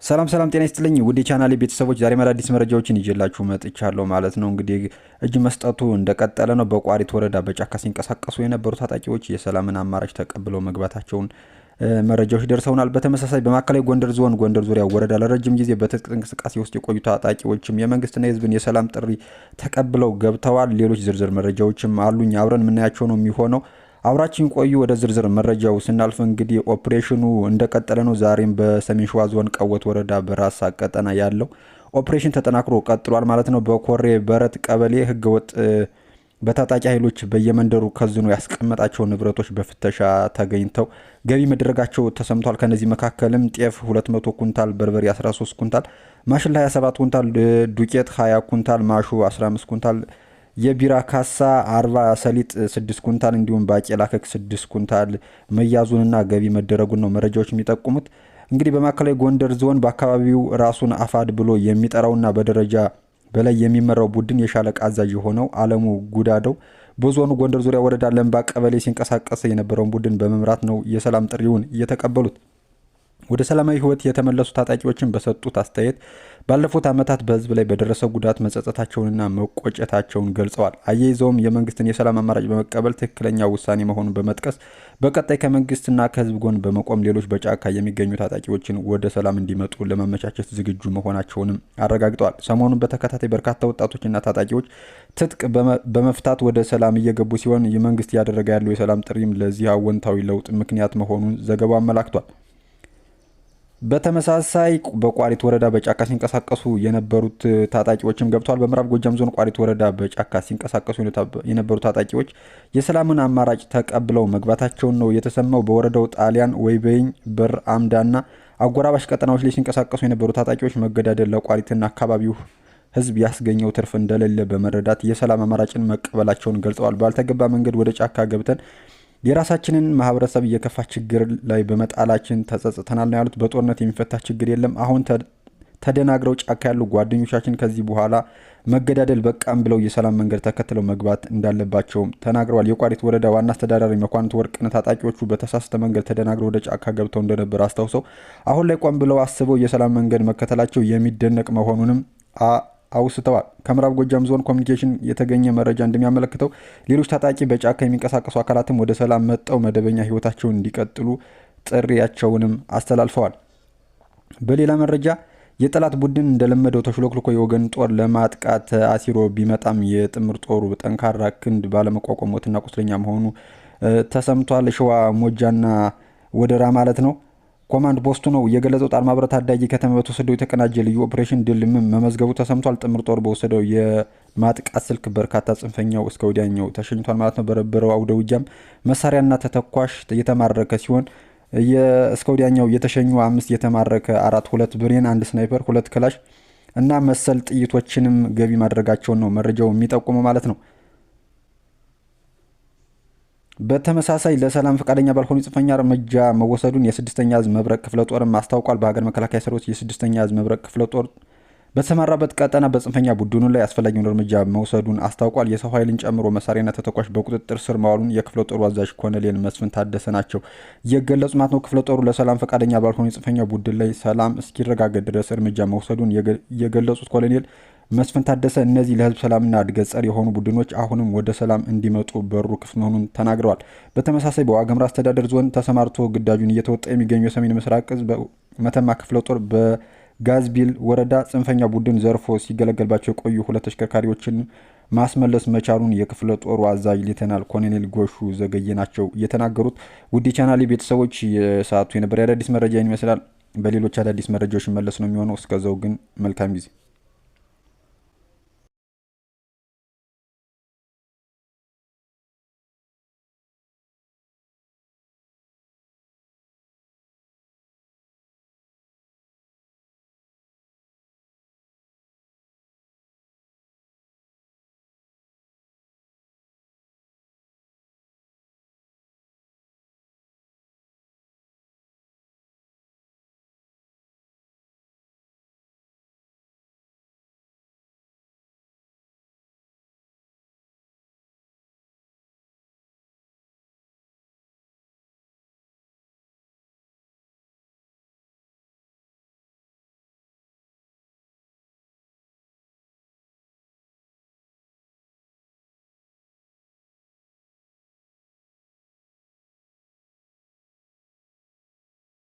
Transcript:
ሰላም ጤና ይስጥልኝ ውድ ቻናሌ ቤተሰቦች ዛሬ አዳዲስ መረጃዎችን ይዤላችሁ መጥቻለሁ ማለት ነው። እንግዲህ እጅ መስጠቱ እንደቀጠለ ነው። በቋሪት ወረዳ በጫካ ሲንቀሳቀሱ የነበሩ ታጣቂዎች የሰላምን አማራጭ ተቀብለው መግባታቸውን መረጃዎች ደርሰውናል። በተመሳሳይ በማዕከላዊ ጎንደር ዞን ጎንደር ዙሪያ ወረዳ ለረጅም ጊዜ በትጥቅ እንቅስቃሴ ውስጥ የቆዩ ታጣቂዎችም የመንግስትና የህዝብን የሰላም ጥሪ ተቀብለው ገብተዋል። ሌሎች ዝርዝር መረጃዎችም አሉኝ አብረን የምናያቸው ነው የሚሆነው። አብራችን ቆዩ። ወደ ዝርዝር መረጃው ስናልፍ እንግዲህ ኦፕሬሽኑ እንደቀጠለ ነው። ዛሬም በሰሜን ሸዋ ዞን ቀወት ወረዳ በራሳ ቀጠና ያለው ኦፕሬሽን ተጠናክሮ ቀጥሏል ማለት ነው። በኮሬ በረት ቀበሌ ህገወጥ በታጣቂ ኃይሎች በየመንደሩ ከዝኖ ያስቀመጣቸው ንብረቶች በፍተሻ ተገኝተው ገቢ መደረጋቸው ተሰምቷል። ከነዚህ መካከልም ጤፍ 200 ኩንታል፣ በርበሬ 13 ኩንታል፣ ማሽላ 27 ኩንታል፣ ዱቄት 20 ኩንታል፣ ማሹ 15 ኩንታል፣ የቢራ ካሳ 40 ሰሊጥ 6 ኩንታል እንዲሁም ባቄላ ከክ 6 ኩንታል መያዙንና ገቢ መደረጉን ነው መረጃዎች የሚጠቁሙት። እንግዲህ በማዕከላዊ ጎንደር ዞን በአካባቢው ራሱን አፋድ ብሎ የሚጠራውና በደረጃ በላይ የሚመራው ቡድን የሻለቃ አዛዥ የሆነው አለሙ ጉዳደው በዞኑ ጎንደር ዙሪያ ወረዳ ለምባ ቀበሌ ሲንቀሳቀስ የነበረውን ቡድን በመምራት ነው የሰላም ጥሪውን እየተቀበሉት። ወደ ሰላማዊ ህይወት የተመለሱ ታጣቂዎችን በሰጡት አስተያየት ባለፉት ዓመታት በህዝብ ላይ በደረሰው ጉዳት መጸጸታቸውንና መቆጨታቸውን ገልጸዋል። አያይዘውም የመንግስትን የሰላም አማራጭ በመቀበል ትክክለኛ ውሳኔ መሆኑን በመጥቀስ በቀጣይ ከመንግስትና ከህዝብ ጎን በመቆም ሌሎች በጫካ የሚገኙ ታጣቂዎችን ወደ ሰላም እንዲመጡ ለማመቻቸት ዝግጁ መሆናቸውንም አረጋግጠዋል። ሰሞኑን በተከታታይ በርካታ ወጣቶችና ታጣቂዎች ትጥቅ በመፍታት ወደ ሰላም እየገቡ ሲሆን የመንግስት እያደረገ ያለው የሰላም ጥሪም ለዚህ አወንታዊ ለውጥ ምክንያት መሆኑን ዘገባው አመላክቷል። በተመሳሳይ በቋሪት ወረዳ በጫካ ሲንቀሳቀሱ የነበሩት ታጣቂዎችም ገብተዋል። በምዕራብ ጎጃም ዞን ቋሪት ወረዳ በጫካ ሲንቀሳቀሱ የነበሩ ታጣቂዎች የሰላምን አማራጭ ተቀብለው መግባታቸውን ነው የተሰማው። በወረዳው ጣሊያን፣ ወይበይኝ፣ በር አምዳና አጎራባሽ ቀጠናዎች ላይ ሲንቀሳቀሱ የነበሩ ታጣቂዎች መገዳደል ለቋሪትና አካባቢው ህዝብ ያስገኘው ትርፍ እንደሌለ በመረዳት የሰላም አማራጭን መቀበላቸውን ገልጸዋል። ባልተገባ መንገድ ወደ ጫካ ገብተን የራሳችንን ማህበረሰብ እየከፋ ችግር ላይ በመጣላችን ተጸጽተናል ነው ያሉት። በጦርነት የሚፈታ ችግር የለም። አሁን ተደናግረው ጫካ ያሉ ጓደኞቻችን ከዚህ በኋላ መገዳደል በቃም ብለው የሰላም መንገድ ተከትለው መግባት እንዳለባቸውም ተናግረዋል። የቋሪት ወረዳ ዋና አስተዳዳሪ መኳንንት ወርቅነህ ታጣቂዎቹ በተሳሳተ መንገድ ተደናግረው ወደ ጫካ ገብተው እንደነበር አስታውሰው አሁን ላይ ቆም ብለው አስበው የሰላም መንገድ መከተላቸው የሚደነቅ መሆኑንም አውስተዋል። ከምዕራብ ጎጃም ዞን ኮሚኒኬሽን የተገኘ መረጃ እንደሚያመለክተው ሌሎች ታጣቂ በጫካ የሚንቀሳቀሱ አካላትም ወደ ሰላም መጠው መደበኛ ህይወታቸውን እንዲቀጥሉ ጥሪያቸውንም አስተላልፈዋል። በሌላ መረጃ የጠላት ቡድን እንደለመደው ተሽሎክልኮ የወገን ጦር ለማጥቃት አሲሮ ቢመጣም የጥምር ጦሩ ጠንካራ ክንድ ባለመቋቋም ሞትና ቁስለኛ መሆኑ ተሰምቷል። ሸዋ ሞጃና ወደራ ማለት ነው። ኮማንድ ፖስቱ ነው የገለጸው። ጣርማ ብረት ታዳጊ ከተማ በተወሰደው የተቀናጀ ልዩ ኦፕሬሽን ድል መመዝገቡ ተሰምቷል። ጥምር ጦር በወሰደው የማጥቃት ስልክ በርካታ ጽንፈኛው እስከ ወዲያኛው ተሸኝቷል ማለት ነው። በረበረው አውደ ውጊያም መሳሪያና ተተኳሽ የተማረከ ሲሆን እስከ ወዲያኛው የተሸኙ 5 የተማረከ 2 ብሬን፣ 1 ስናይፐር፣ 2 ክላሽ እና መሰል ጥይቶችንም ገቢ ማድረጋቸውን ነው መረጃው የሚጠቁመው ማለት ነው። በተመሳሳይ ለሰላም ፈቃደኛ ባልሆኑ ጽንፈኛ እርምጃ መወሰዱን የ6ኛ ዕዝ መብረቅ ክፍለ ጦርም አስታውቋል። በሀገር መከላከያ ሰራዊት የ6ኛ ዕዝ መብረቅ ክፍለ ጦር በተሰማራበት ቀጠና በጽንፈኛ ቡድኑ ላይ አስፈላጊውን እርምጃ መውሰዱን አስታውቋል። የሰው ኃይልን ጨምሮ መሳሪያና ተተኳሽ በቁጥጥር ስር ማዋሉን የክፍለ ጦሩ አዛዥ ኮሎኔል መስፍን ታደሰ ናቸው የገለጹ ማለት ነው። ክፍለ ጦሩ ለሰላም ፈቃደኛ ባልሆኑ የጽንፈኛ ቡድን ላይ ሰላም እስኪረጋገጥ ድረስ እርምጃ መውሰዱን የገለጹት ኮሎኔል መስፍን ታደሰ እነዚህ ለህዝብ ሰላምና እድገት ጸር የሆኑ ቡድኖች አሁንም ወደ ሰላም እንዲመጡ በሩ ክፍት መሆኑን ተናግረዋል። በተመሳሳይ በዋግምራ አስተዳደር ዞን ተሰማርቶ ግዳጁን እየተወጣ የሚገኙ የሰሜን ምስራቅ ዕዝ መተማ ክፍለ ጦር በጋዝቢል ወረዳ ጽንፈኛ ቡድን ዘርፎ ሲገለገልባቸው የቆዩ 2 ተሽከርካሪዎችን ማስመለስ መቻሉን የክፍለ ጦሩ አዛዥ ሌተናል ኮሎኔል ጎሹ ዘገየ ናቸው የተናገሩት። ውድ ቻናሌ ቤተሰቦች የሰዓቱ የነበረ አዳዲስ መረጃ ይመስላል። በሌሎች አዳዲስ መረጃዎች መለስ ነው የሚሆነው። እስከዛው ግን መልካም ጊዜ